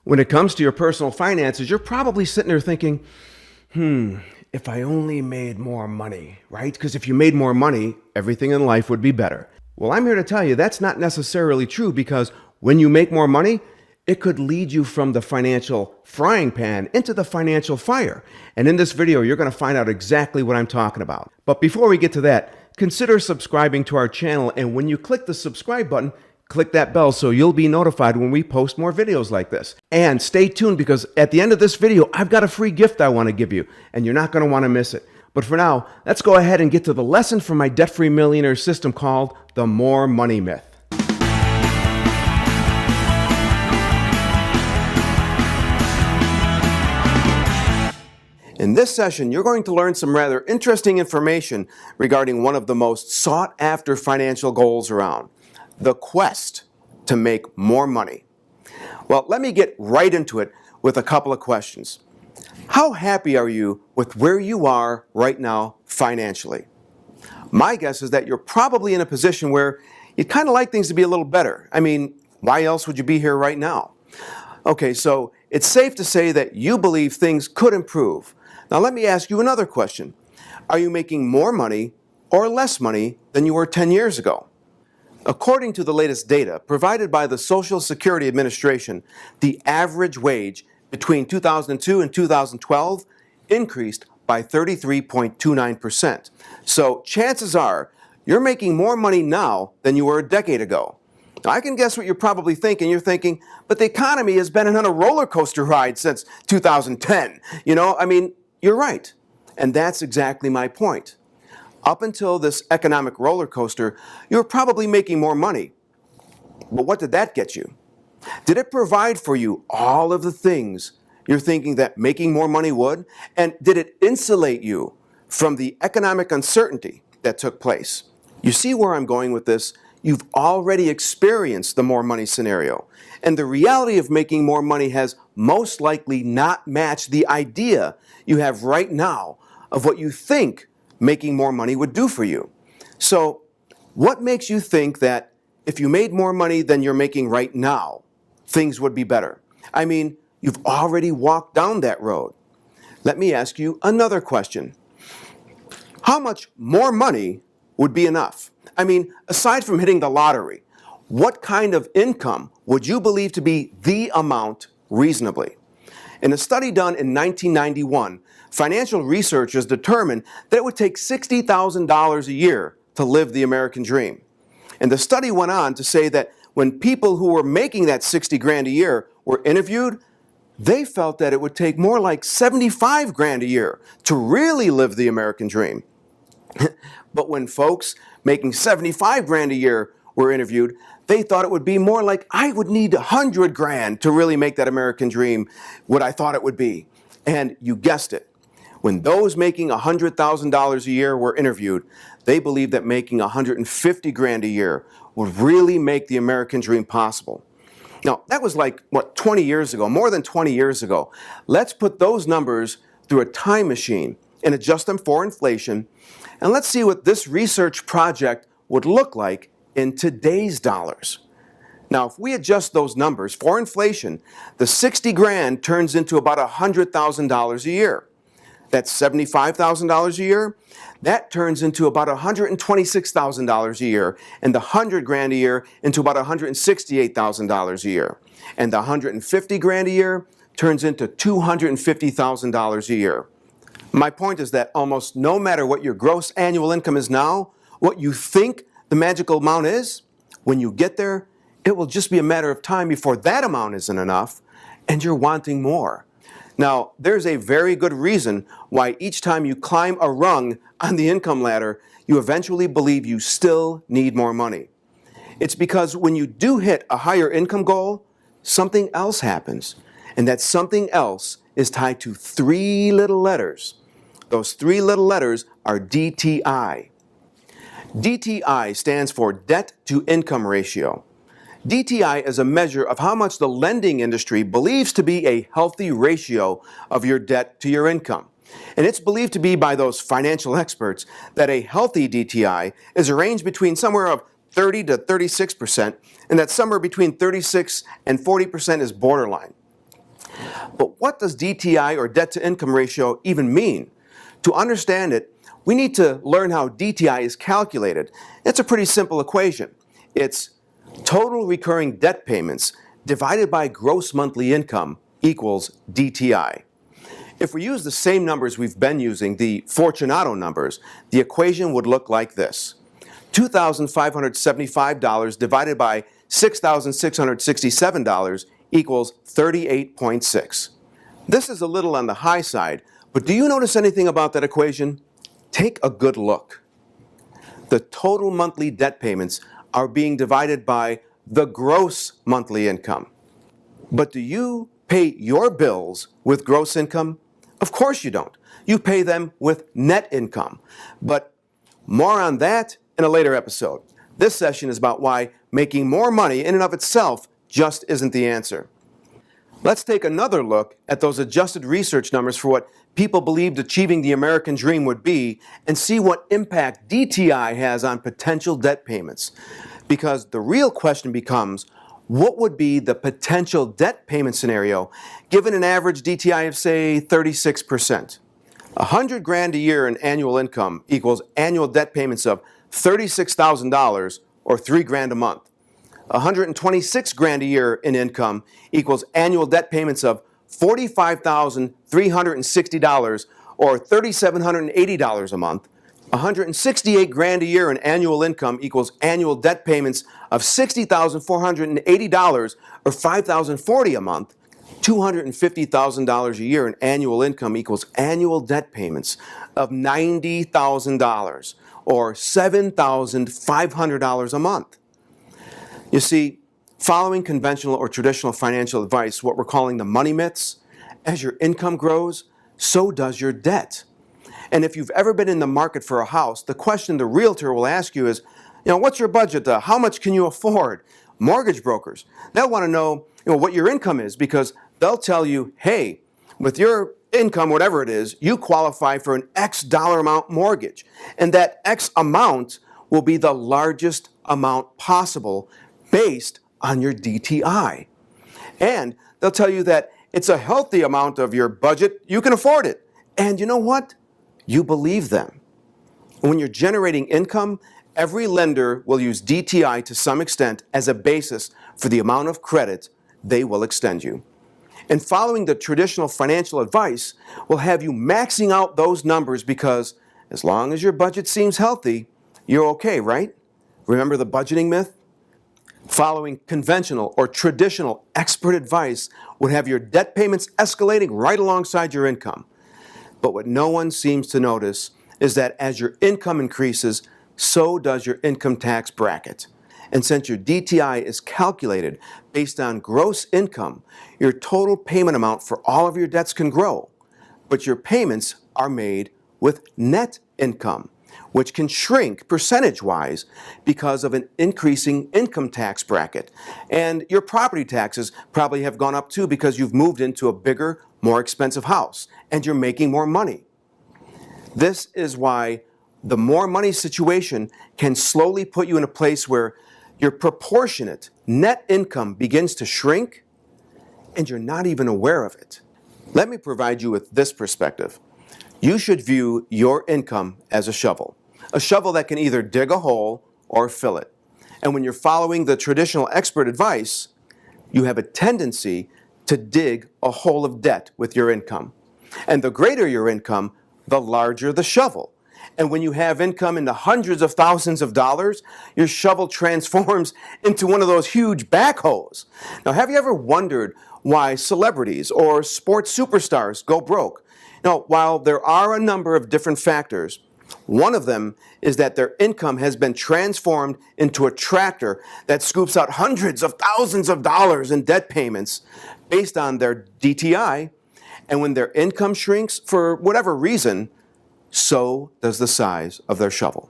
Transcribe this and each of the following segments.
When it comes to your personal finances, you're probably sitting there thinking, if I only made more money, right? Because if you made more money, everything in life would be better. Well, I'm here to tell you that's not necessarily true, because when you make more money, it could lead you from the financial frying pan into the financial fire. And in this video, you're going to find out exactly what I'm talking about. But before we get to that, consider subscribing to our channel. And when you click the subscribe button, click that bell so you'll be notified when we post more videos like this. And stay tuned, because at the end of this video, I've got a free gift I want to give you, and you're not going to want to miss it. But for now, let's go ahead and get to the lesson from my debt-free millionaire system called the More Money Myth. In this session, you're going to learn some rather interesting information regarding one of the most sought-after financial goals around: the quest to make more money. Well, let me get right into it with a couple of questions. How happy are you with where you are right now financially? My guess is that you're probably in a position where you'd kind of like things to be a little better. I mean, why else would you be here right now? Okay, so it's safe to say that you believe things could improve. Now let me ask you another question. Are you making more money or less money than you were 10 years ago? According to the latest data provided by the Social Security Administration, the average wage between 2002 and 2012 increased by 33.29%. So chances are you're making more money now than you were a decade ago. Now, I can guess what you're probably thinking. You're thinking, but the economy has been on a roller coaster ride since 2010. You're right. And that's exactly my point. Up until this economic roller coaster, you were probably making more money. But what did that get you? Did it provide for you all of the things you're thinking that making more money would? And did it insulate you from the economic uncertainty that took place? You see where I'm going with this? You've already experienced the more money scenario. And the reality of making more money has most likely not matched the idea you have right now of what you think making more money would do for you. So what makes you think that if you made more money than you're making right now, things would be better? I mean, you've already walked down that road. Let me ask you another question. How much more money would be enough? I mean, aside from hitting the lottery, what kind of income would you believe to be the amount reasonably? In a study done in 1991, financial researchers determined that it would take $60,000 a year to live the American dream. And the study went on to say that when people who were making that 60 grand a year were interviewed, they felt that it would take more like 75 grand a year to really live the American dream. But when folks making 75 grand a year were interviewed, they thought it would be more like, I would need 100 grand to really make that American dream what I thought it would be. And you guessed it. When those making $100,000 a year were interviewed, they believed that making 150 grand a year would really make the American dream possible. Now, that was like, 20 years ago, more than 20 years ago. Let's put those numbers through a time machine and adjust them for inflation. And let's see what this research project would look like in today's dollars. Now, if we adjust those numbers for inflation, the 60 grand turns into about $100,000 a year. That's $75,000 a year. That turns into about $126,000 a year, and the 100 grand a year into about $168,000 a year. And the 150 grand a year turns into $250,000 a year. My point is that almost no matter what your gross annual income is now, what you think the magical amount is, when you get there, it will just be a matter of time before that amount isn't enough and you're wanting more. Now, there's a very good reason why each time you climb a rung on the income ladder, you eventually believe you still need more money. It's because when you do hit a higher income goal, something else happens. And that something else is tied to three little letters. Those three little letters are DTI. DTI stands for debt to income ratio. DTI is a measure of how much the lending industry believes to be a healthy ratio of your debt to your income. And it's believed to be by those financial experts that a healthy DTI is a range between somewhere of 30 to 36%, and that somewhere between 36 and 40% is borderline. But what does DTI, or debt to income ratio, even mean? To understand it, we need to learn how DTI is calculated. It's a pretty simple equation. It's total recurring debt payments divided by gross monthly income equals DTI. If we use the same numbers we've been using, the Fortunato numbers, the equation would look like this. $2,575 divided by $6,667 equals 38.6. This is a little on the high side, but do you notice anything about that equation? Take a good look. The total monthly debt payments are being divided by the gross monthly income. But do you pay your bills with gross income? Of course you don't. You pay them with net income. But more on that in a later episode. This session is about why making more money in and of itself just isn't the answer. Let's take another look at those adjusted research numbers for what people believed achieving the American dream would be and see what impact DTI has on potential debt payments. Because the real question becomes, what would be the potential debt payment scenario given an average DTI of, say, 36%? $100,000 a year in annual income equals annual debt payments of $36,000 or $3,000 a month. $126,000 a year in income equals annual debt payments of $45,360 or $3,780 a month. $168,000 a year in annual income equals annual debt payments of $60,480 or $5,040 a month. $250,000 a year in annual income equals annual debt payments of $90,000 or $7,500 a month. You see, following conventional or traditional financial advice, what we're calling the money myths, as your income grows, so does your debt. And if you've ever been in the market for a house, the question the realtor will ask you is, what's your budget? How much can you afford? Mortgage brokers, they'll want to know, what your income is, because they'll tell you, hey, with your income, whatever it is, you qualify for an X dollar amount mortgage. And that X amount will be the largest amount possible based on your DTI. And they'll tell you that it's a healthy amount of your budget, you can afford it. And you know what? You believe them. When you're generating income, every lender will use DTI to some extent as a basis for the amount of credit they will extend you. And following the traditional financial advice will have you maxing out those numbers because as long as your budget seems healthy, you're okay, right? Remember the budgeting myth? Following conventional or traditional expert advice would have your debt payments escalating right alongside your income. But what no one seems to notice is that as your income increases, so does your income tax bracket. And since your DTI is calculated based on gross income, your total payment amount for all of your debts can grow. But your payments are made with net income, which can shrink percentage-wise because of an increasing income tax bracket. And your property taxes probably have gone up too because you've moved into a bigger, more expensive house and you're making more money. This is why the more money situation can slowly put you in a place where your proportionate net income begins to shrink and you're not even aware of it. Let me provide you with this perspective. You should view your income as a shovel that can either dig a hole or fill it. And when you're following the traditional expert advice, you have a tendency to dig a hole of debt with your income. And the greater your income, the larger the shovel. And when you have income in the hundreds of thousands of dollars, your shovel transforms into one of those huge backhoes. Now, have you ever wondered why celebrities or sports superstars go broke? Now, while there are a number of different factors, one of them is that their income has been transformed into a tractor that scoops out hundreds of thousands of dollars in debt payments based on their DTI. And when their income shrinks for whatever reason, so does the size of their shovel.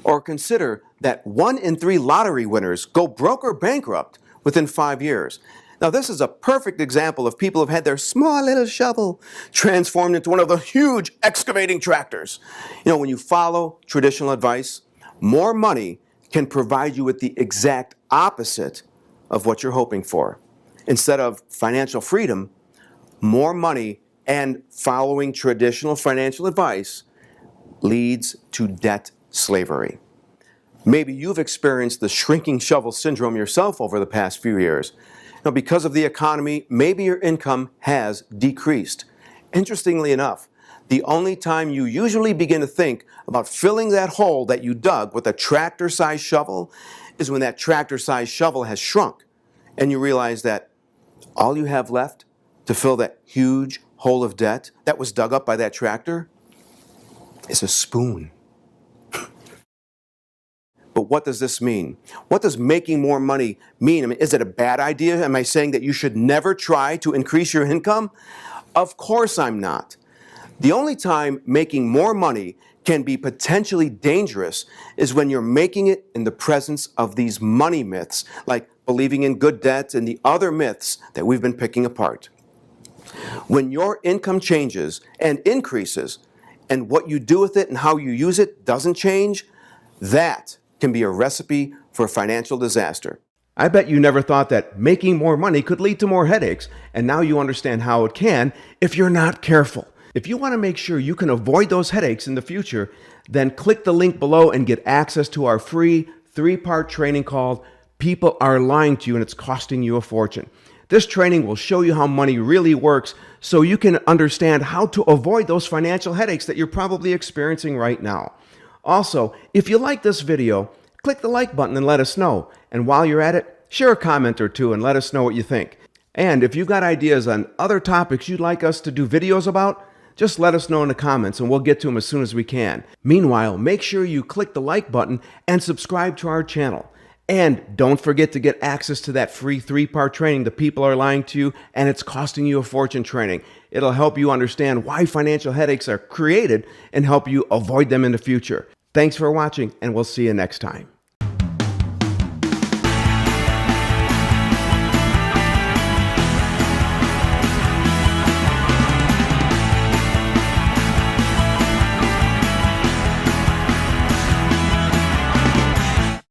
Or consider that 1 in 3 lottery winners go broke or bankrupt within 5 years. Now, this is a perfect example of people who have had their small little shovel transformed into one of the huge excavating tractors. When you follow traditional advice, more money can provide you with the exact opposite of what you're hoping for. Instead of financial freedom, more money and following traditional financial advice leads to debt slavery. Maybe you've experienced the shrinking shovel syndrome yourself over the past few years. Now, because of the economy, maybe your income has decreased. Interestingly enough, the only time you usually begin to think about filling that hole that you dug with a tractor-sized shovel is when that tractor-sized shovel has shrunk and you realize that all you have left to fill that huge hole of debt that was dug up by that tractor is a spoon. But what does this mean? What does making more money mean? I mean, is it a bad idea? Am I saying that you should never try to increase your income? Of course I'm not. The only time making more money can be potentially dangerous is when you're making it in the presence of these money myths, like believing in good debt and the other myths that we've been picking apart. When your income changes and increases, and what you do with it and how you use it doesn't change, that can be a recipe for financial disaster. I bet you never thought that making more money could lead to more headaches, and now you understand how it can if you're not careful. If you want to make sure you can avoid those headaches in the future, then click the link below and get access to our free 3-part training called People Are Lying to You and It's Costing You a Fortune. This training will show you how money really works so you can understand how to avoid those financial headaches that you're probably experiencing right now. Also, if you like this video, click the like button and let us know. And while you're at it, share a comment or two and let us know what you think. And if you've got ideas on other topics you'd like us to do videos about, just let us know in the comments and we'll get to them as soon as we can. Meanwhile, make sure you click the like button and subscribe to our channel. And don't forget to get access to that free 3-part training, The People Are Lying to You and It's Costing You a Fortune training. It'll help you understand why financial headaches are created and help you avoid them in the future. Thanks for watching, and we'll see you next time.